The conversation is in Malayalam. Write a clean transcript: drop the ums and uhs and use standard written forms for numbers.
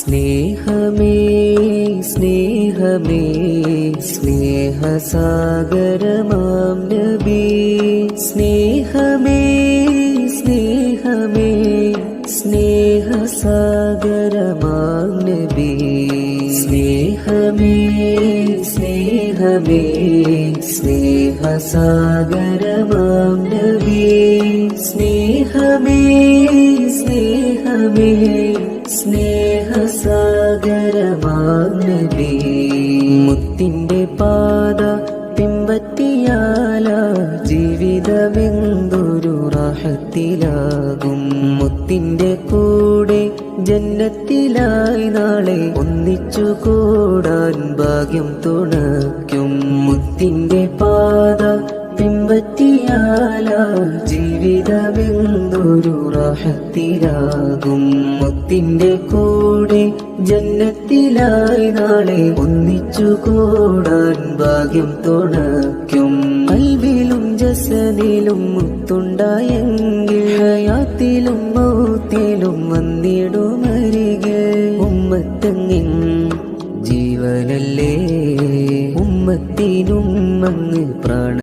സ്നേഹമേ സ്നേഹമേ സ്നേഹസാഗരമാം നബി സ്നേഹമേ സ്നേഹമേ സ്നേഹസാഗരമാം നബി സ്നേഹമേ സ്നേഹമേ സ്നേഹസാഗരമാം നബി സ്നേഹമേ സ്നേഹമേ സ്നേഹസാഗരമാം നബി മുത്തിന്റെ പാത പിമ്പറ്റിയാല ജീവിതമെന്തൊരു റാഹത്തിലാകും മുത്തിന്റെ കൂടെ ജന്നത്തിലായി നാളെ ഒന്നിച്ചു കൂടാൻ ഭാഗ്യം തുണയ്ക്കും മുത്തിന്റെ പാത പിമ്പറ്റിയാല ജീവിതമെന്തൊരു റാഹത്തിലാകും മുത്തിന്റെ കൂടെ ജന്നത്തിലായി നാളെ ഒന്നിച്ചു കൂടാൻ ഭാഗ്യം തുണയ്ക്കും ഖൽബിലും ജസദിലും മുത്തുണ്ടായെങ്കിൽ ഹയാത്തിലും മൗത്തിലും വന്നിടുമരികെ ഉമ്മത്തങ്ങിൻ ജീവനല്ലേ ഉമ്മത്തിനും അങ്ങ് പ്രാണ